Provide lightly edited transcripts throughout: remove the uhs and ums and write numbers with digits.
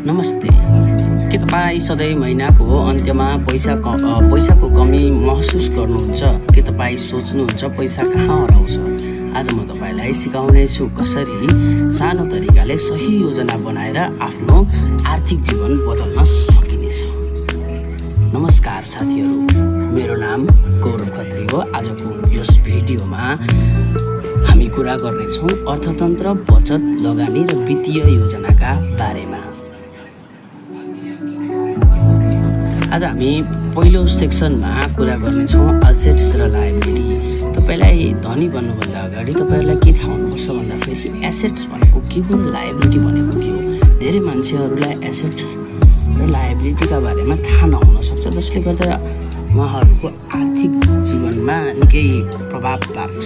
नमस्ते। के तपाईँ सधैँ महिनाको अन्त्यमा पैसाको कमी महसुस गर्नुहुन्छ? के तपाईँ सोच्नुहुन्छ पैसा कहाँ हराउँछ? आज म तपाईँलाई सिकाउने छु कसरी सानो तरिकाले सही योजना बनाएर आफ्नो आर्थिक जीवन बदल्न सकिनेछ। नमस्कार साथीहरू, मेरो नाम गौरव खत्री हो। आजको यस भिडियोमा हामी कुरा गर्नेछौँ अर्थतन्त्र, बचत, लगानी र वित्तीय योजनाका बारेमा। आज हामी पहिलो सेक्सनमा कुरा गर्नेछौँ एसेट्स र लायबिलिटी। तपाईलाई धनी बन्नुभन्दा अगाडि तपाईहरुलाई के थाहा हुनुपर्छ भन्दाखेरि एसेट्स भनेको के हो, लायबिलिटी भनेको के हो। धेरै मान्छेहरूलाई एसेट्स र लायबिलिटीका बारेमा थाहा नहुन सक्छ, जसले गर्दा उहाँहरूको आर्थिक जीवनमा निकै प्रभाव पार्छ।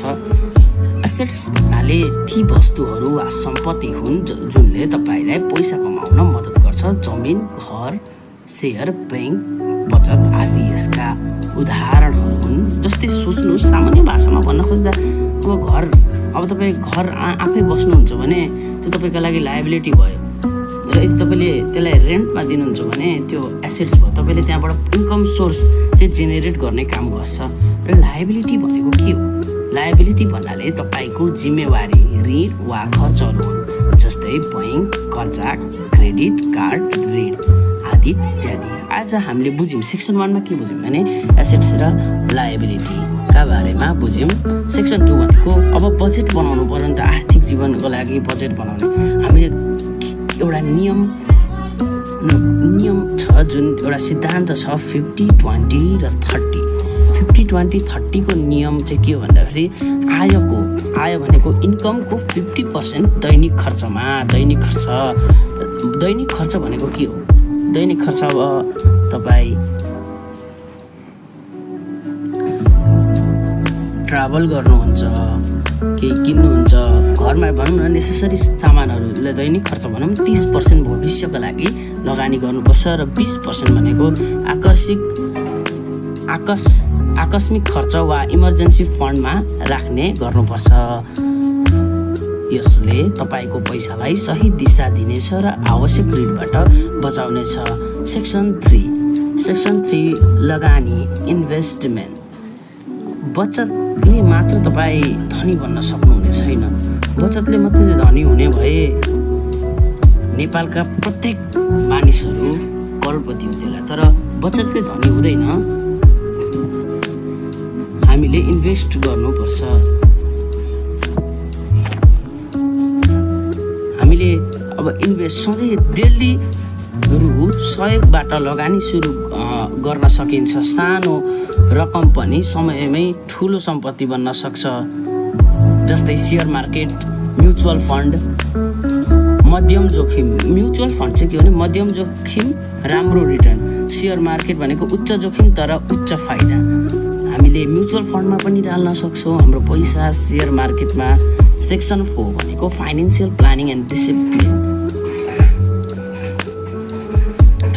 एसेट्स भन्नाले ती वस्तुहरू वा सम्पत्ति हुन् जुनले तपाईलाई पैसा कमाउन मद्दत गर्छ। जमिन, घर, शेयर, बैंक, बचत आदि यसका उदाहरणहरू हुन्। जस्तै सोच्नुहोस्, सामान्य भाषामा भन्न खोज्दा अब तपाईँ घर आफै बस्नुहुन्छ भने त्यो तपाईँको लागि लायबिलिटी भयो, र यदि तपाईँले त्यसलाई रेन्टमा दिनुहुन्छ भने त्यो एसेट्स भयो। तपाईँले त्यहाँबाट इन्कम सोर्स चाहिँ जेनेरेट गर्ने काम गर्छ। र लायबिलिटी भनेको के हो? लायबिलिटी भन्नाले तपाईँको जिम्मेवारी, ऋण वा खर्चहरू हुन्। जस्तै बैंक, कर्जा, क्रेडिट कार्ड, ऋण आदि इत्यादि। आज हामीले बुझ्यौँ, सेक्सन 1 मा के बुझ्यौँ भने एसेट्स र लायबिलिटीका बारेमा बुझ्यौँ। सेक्सन 2 भनेको अब बजेट बनाउनु पर्यो नि त, आर्थिक जीवनको लागि बजेट बनाउने। हामीले एउटा नियम छ, जुन एउटा सिद्धान्त छ 50-20 र 30। 50-20-30 को नियम चाहिँ के हो भन्दाखेरि आय भनेको इन्कमको 50% दैनिक खर्चमा। दैनिक खर्च भनेको के हो? दैनिक खर्च अब तपाईँ ट्राभल गर्नुहुन्छ, केही किन्नुहुन्छ, घरमा भनौँ न नेसेसरी सामानहरूले दैनिक खर्च भनौँ 30% भविष्यको लागि लगानी गर्नुपर्छ, र 20% भनेको आकस्मिक खर्च वा इमर्जेन्सी फन्डमा राख्ने गर्नुपर्छ। यसले तपाईँको पैसालाई सही दिशा दिनेछ र आवश्यक ऋणबाट बचाउनेछ। सेक्सन 3 लगानी, इन्भेस्टमेन्ट। बचतले मात्र तपाईँ धनी बन्न सक्नुहुने छैन। बचतले मात्रै धनी हुने भए नेपालका प्रत्येक मानिसहरू करोडपति हुन्थ्यो। तर बचतले धनी हुँदैन, हामीले इन्भेस्ट गर्नुपर्छ। हामीले अब इन्भेस्ट सधैँ डेली रु 100बाट लगानी सुरु गर्न सकिन्छ। सानो रकम पनि समयमै ठुलो सम्पत्ति बन्न सक्छ। जस्तै सेयर मार्केट, म्युचुअल फन्ड। मध्यम जोखिम। म्युचुअल फन्ड चाहिँ के हो भने मध्यम जोखिम, राम्रो रिटर्न। सेयर मार्केट भनेको उच्च जोखिम तर उच्च फाइदा। हामीले म्युचुअल फन्डमा पनि डाल्न सक्छौँ हाम्रो पैसा, सेयर मार्केटमा। सेक्सन 4 भनेको फाइनेन्सियल प्लानिङ एन्ड डिसिप्लिन।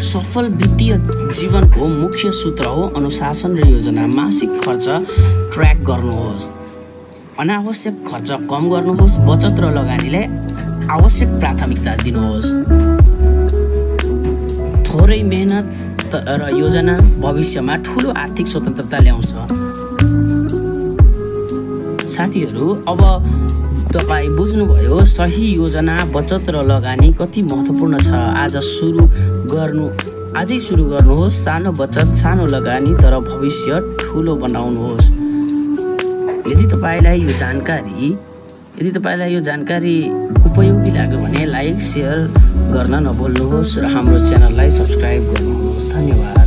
सफल वित्तीय जीवनको मुख्य सूत्र हो अनुशासन र योजना। मासिक खर्च ट्र्याक गर्नुहोस्, अनावश्यक खर्च कम गर्नुहोस्, बचत र लगानीलाई आवश्यक प्राथमिकता दिनुहोस्। थोरै मेहनत र योजना भविष्यमा ठुलो आर्थिक स्वतन्त्रता ल्याउँछ। साथीहरू, अब तपाईँ बुझ्नुभयो सही योजना, बचत र लगानी कति महत्त्वपूर्ण छ। आजै सुरु गर्नुहोस्। सानो बचत, सानो लगानी, तर भविष्य ठुलो बनाउनुहोस्। यदि तपाईँलाई यो जानकारी उपयोगी लाग्यो भने लाइक, सेयर गर्न नभुल्नुहोस् र हाम्रो च्यानललाई सब्स्क्राइब गर्नुहोस्। धन्यवाद।